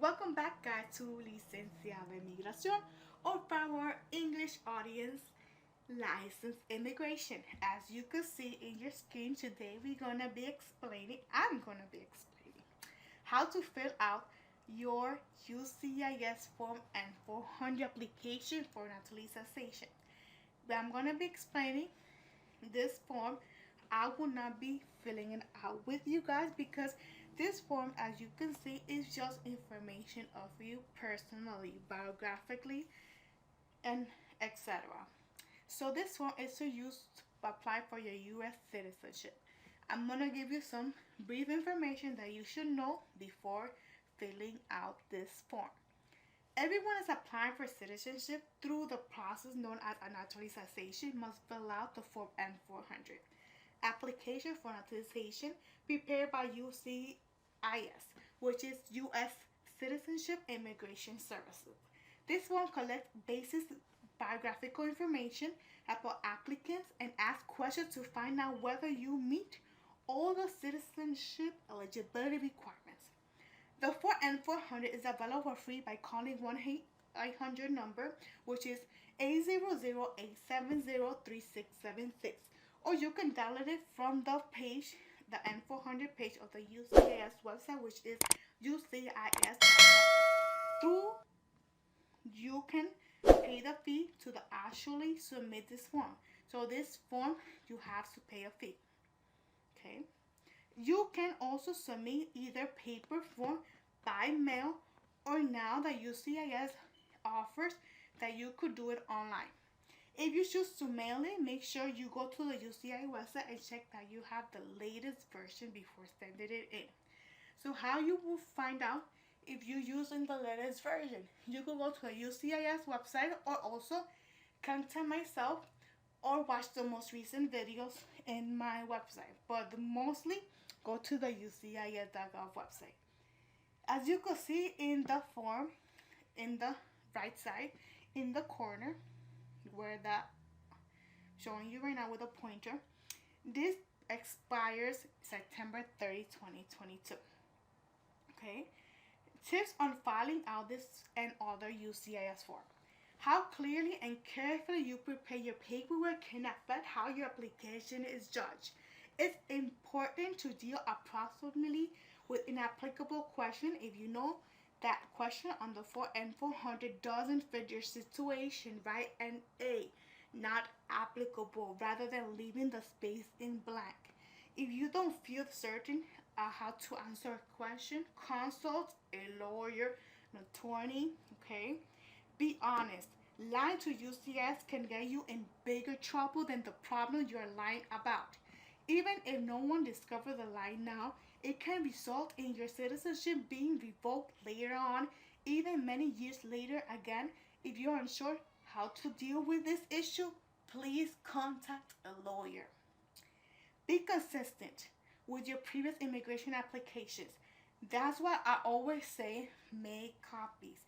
Welcome back, guys, to Licenciado en Migración, or for our English audience, Licensed Immigration. As you can see in your screen today, I'm gonna be explaining how to fill out your USCIS Form N-400 application for naturalization. But I'm gonna be explaining this form. I will not be filling it out with you guys because this form, as you can see, is just information of you personally, biographically, and etc. So this form is to use to apply for your U.S. citizenship. I'm gonna give you some brief information that you should know before filling out this form. Everyone is applying for citizenship through the process known as a naturalization must fill out the Form N-400. Application for naturalization prepared by u.s.c.i.s, which is U.S. Citizenship and Immigration Services. This one collects basic biographical information about applicants and asks questions to find out whether you meet all the citizenship eligibility requirements. The Form N-400 is available for free by calling 1-800 number, which is 800-870-3676. Or you can download it from the page, the N-400 page of the USCIS website, which is u.s.c.i.s. Through you can pay the fee to actually submit this form. So this form, you have to pay a fee. Okay. You can also submit either paper form by mail, or now that USCIS offers that you could do it online. If you choose to mail it, make sure you go to the USCIS website and check that you have the latest version before sending it in. So how you will find out if you're using the latest version? You can go to the USCIS website or also contact myself or watch the most recent videos in my website. But mostly go to the uscis.gov website. As you can see in the form, in the right side, in the corner, where that showing you right now with a pointer, this expires September 30, 2022. Okay. Tips on filing out this and other USCIS form. How clearly and carefully you prepare your paperwork can affect how your application is judged. It's important to deal approximately with inapplicable question if you know that question on the Form N-400 doesn't fit your situation, right? And A, not applicable, rather than leaving the space in blank. If you don't feel certain how to answer a question, consult a lawyer, an attorney, okay? Be honest. Lying to USCIS can get you in bigger trouble than the problem you're lying about. Even if no one discovers the lie now, it can result in your citizenship being revoked later on, even many years later. Again, if you're unsure how to deal with this issue, please contact a lawyer. Be consistent with your previous immigration applications. That's why I always say make copies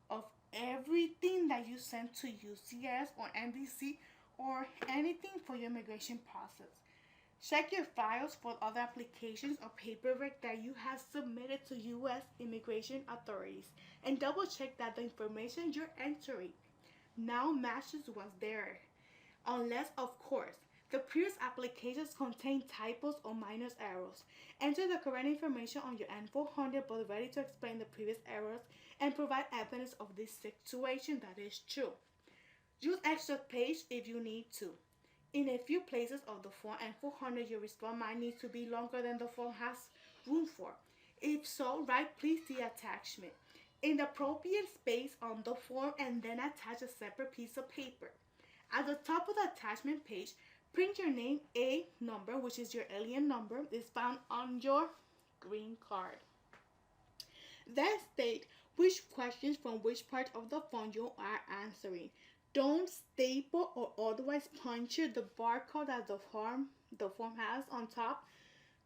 of everything that you send to USCIS or NBC or anything for your immigration process. Check your files for other applications or paperwork that you have submitted to U.S. immigration authorities and double check that the information you're entering now matches what's there. Unless, of course, the previous applications contain typos or minor errors. Enter the correct information on your N-400 but ready to explain the previous errors and provide evidence of this situation that is true. Use extra page if you need to. In a few places of the Form N-400, your response might need to be longer than the form has room for. If so, write please the attachment in the appropriate space on the form and then attach a separate piece of paper. At the top of the attachment page, print your name. A number, which is your alien number, is found on your green card. Then state which questions from which part of the form you are answering. Don't staple or otherwise puncture the barcode that the form has on top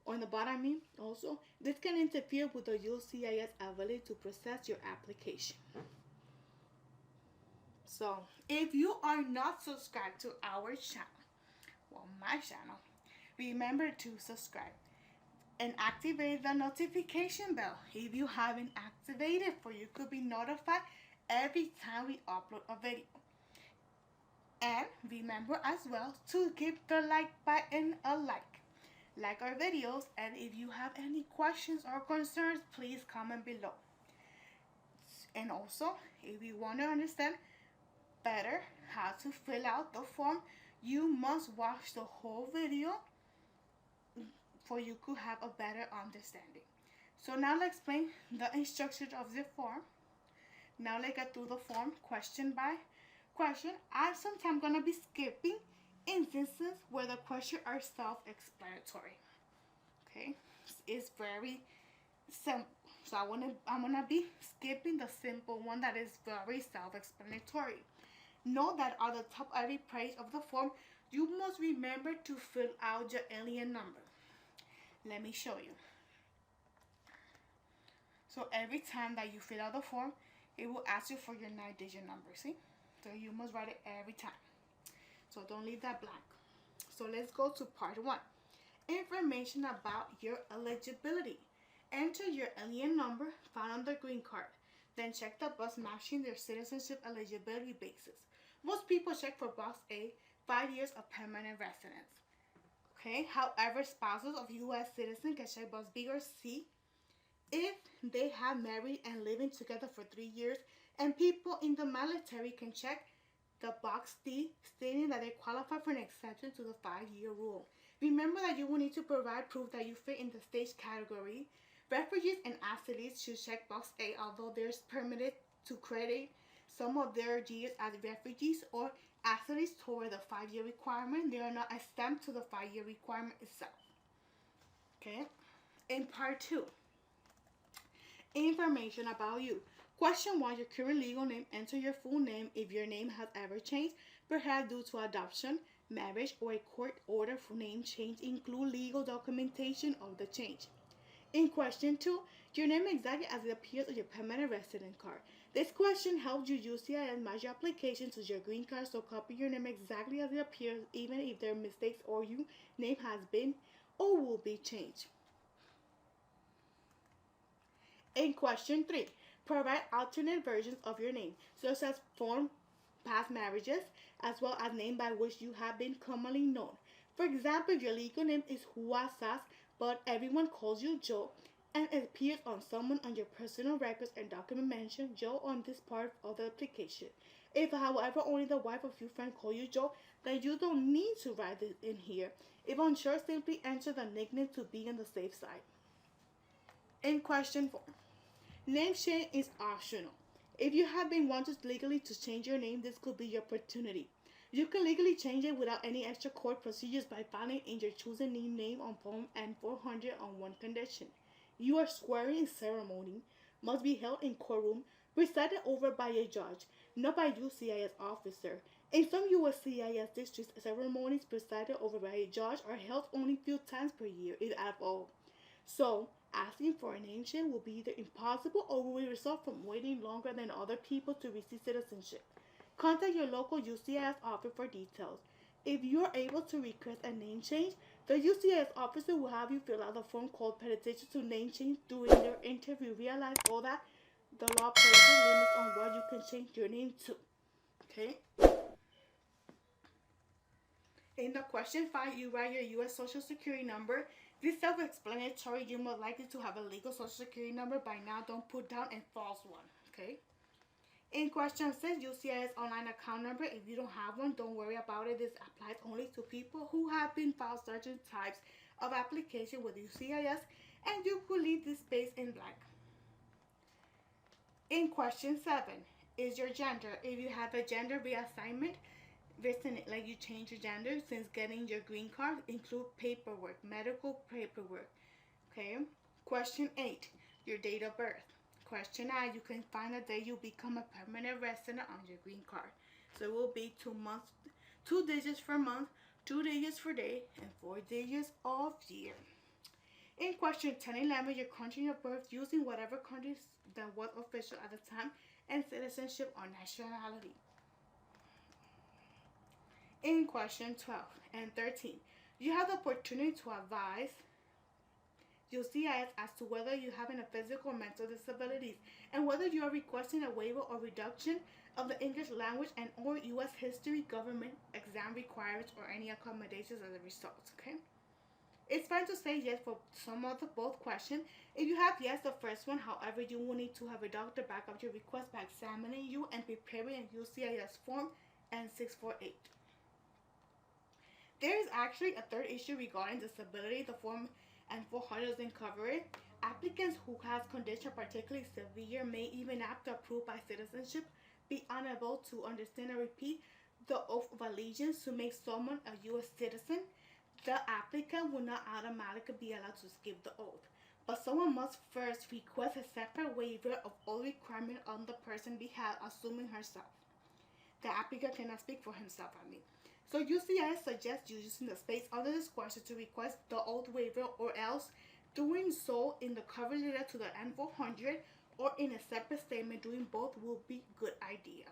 or on the bottom. Also, this can interfere with the USCIS ability to process your application. So, if you are not subscribed to our channel, well, my channel, remember to subscribe. And activate the notification bell if you haven't activated, for you could be notified every time we upload a video. And remember as well to give the like button a like our videos, and if you have any questions or concerns, please comment below. And also, if you want to understand better how to fill out the form, you must watch the whole video for you could have a better understanding. So now let's explain the instructions of the form. Now let's get through the form question by question. I'm sometimes gonna be skipping instances where the questions are self-explanatory. Okay, it's very simple. So I'm gonna be skipping the simple one that is very self-explanatory. Note that at the top of every page of the form, you must remember to fill out your alien number. Let me show you. So every time that you fill out the form, it will ask you for your 9-digit number, see? So you must write it every time. So don't leave that blank. So let's go to part 1. Information about your eligibility. Enter your alien number found on the green card. Then check the box matching their citizenship eligibility basis. Most people check for box A, 5 years of permanent residence. Okay, however, spouses of U.S. citizens can check box B or C if they have married and living together for 3 years, and people in the military can check the box D, stating that they qualify for an exception to the 5-year rule. Remember that you will need to provide proof that you fit in the stage category. Refugees and asylees should check box A, although they're permitted to credit some of their years as refugees or asylees toward the 5-year requirement. They are not exempt to the 5-year requirement itself. Okay? In part 2, information about you. Question 1, your current legal name. Enter your full name if your name has ever changed, perhaps due to adoption, marriage, or a court order for name change. Include legal documentation of the change. In question 2, your name exactly as it appears on your permanent resident card. This question helps you USCIS match your application to your green card, so copy your name exactly as it appears, even if there are mistakes or your name has been or will be changed. In question 3, provide alternate versions of your name, such as form past marriages, as well as name by which you have been commonly known. For example, if your legal name is u.s.c.i.s, but everyone calls you Joe, and it appears on someone on your personal records and document mention Joe on this part of the application. If, however, only the wife of your friend call you Joe, then you don't need to write it in here. If unsure, simply enter the nickname to be on the safe side. In question 4, name change is optional. If you have been wanted legally to change your name, this could be your opportunity. You can legally change it without any extra court procedures by filing in your chosen new name on Form N-400 on one condition. Your swearing ceremony must be held in courtroom, presided over by a judge, not by USCIS officer. In some USCIS districts, ceremonies presided over by a judge are held only a few times per year, if at all. So, asking for a name change will be either impossible or will result from waiting longer than other people to receive citizenship. Contact your local USCIS office for details. If you are able to request a name change, the USCIS officer will have you fill out a form called Petition to Name Change during their interview. Realize all that the law places limits on what you can change your name to. Okay? In the question 5, you write your U.S. Social Security number. This is self-explanatory. You most likely to have a legal Social Security number by now. Don't put down a false one. Okay? In question 6, USCIS online account number. If you don't have one, don't worry about it. This applies only to people who have been filed certain types of application with USCIS, and you could leave this space in blank. In question 7, is your gender. If you have a gender reassignment, recent, like you change your gender since getting your green card, include paperwork, medical paperwork. Okay. Question 8, your date of birth. Question 9, you can find a day you become a permanent resident on your green card. So it will be 2 months, 2 digits for month, 2 digits for day, and 4 digits of year. In question 10 and 11, your country of birth using whatever country that was official at the time, and citizenship or nationality. In question 12 and 13, you have the opportunity to advise USCIS as to whether you have a physical or mental disabilities and whether you are requesting a waiver or reduction of the English language and or U.S. history government exam requirements or any accommodations as a result, okay? It's fine to say yes for some of the both questions. If you have yes the first one, however, you will need to have a doctor back up your request by examining you and preparing a USCIS form N-648. There is actually a third issue regarding disability. The form N-400 doesn't cover it. Applicants who has condition particularly severe may even after approved by citizenship be unable to understand or repeat the oath of allegiance to make someone a U.S. citizen. The applicant will not automatically be allowed to skip the oath, but someone must first request a separate waiver of all requirements on the person's behalf, assuming herself. The applicant cannot speak for himself, So USCIS suggests you using the space under this question to request the oath waiver or else doing so in the cover letter to the N-400 or in a separate statement. Doing both will be a good idea.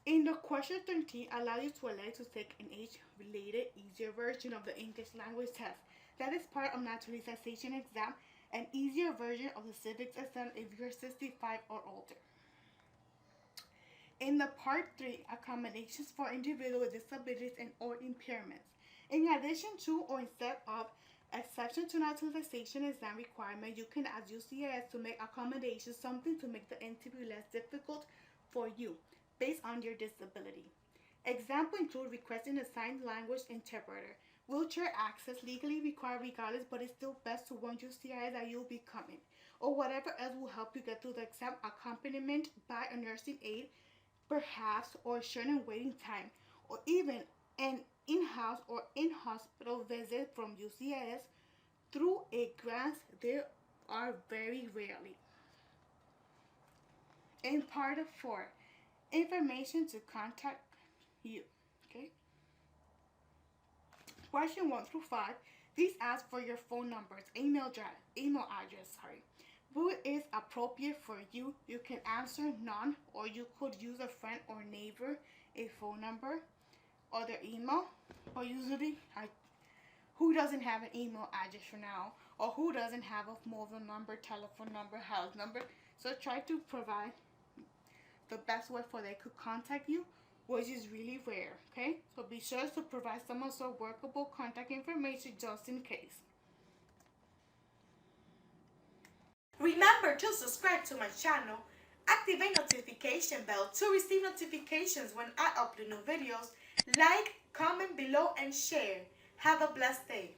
In the question 13, allow you to elect to take an age-related easier version of the English language test. That is part of Naturalization exam, an easier version of the civics exam if you're 65 or older. In the part 3, accommodations for individuals with disabilities and or impairments. In addition to or instead of exception to naturalization exam requirement, you can ask USCIS to make accommodations, something to make the interview less difficult for you based on your disability. Example include requesting a sign language interpreter, wheelchair access legally required regardless, but it's still best to warn USCIS that you'll be coming, or whatever else will help you get through the exam, accompaniment by a nursing aide, perhaps, or shortened waiting time, or even an in-house or in-hospital visit from USCIS through a grant. There are very rarely. In part 4, information to contact you. Okay. Question 1 through 5. These ask for your phone numbers, email address. Who is appropriate for you? You can answer none, or you could use a friend or neighbor, a phone number, or their email. But usually, who doesn't have an email address for now, or who doesn't have a mobile number, telephone number, house number? So try to provide the best way for they could contact you, which is really rare. Okay, so be sure to provide some sort of workable contact information just in case. Remember to subscribe to my channel, activate notification bell to receive notifications when I upload new videos, like, comment below, and share. Have a blessed day.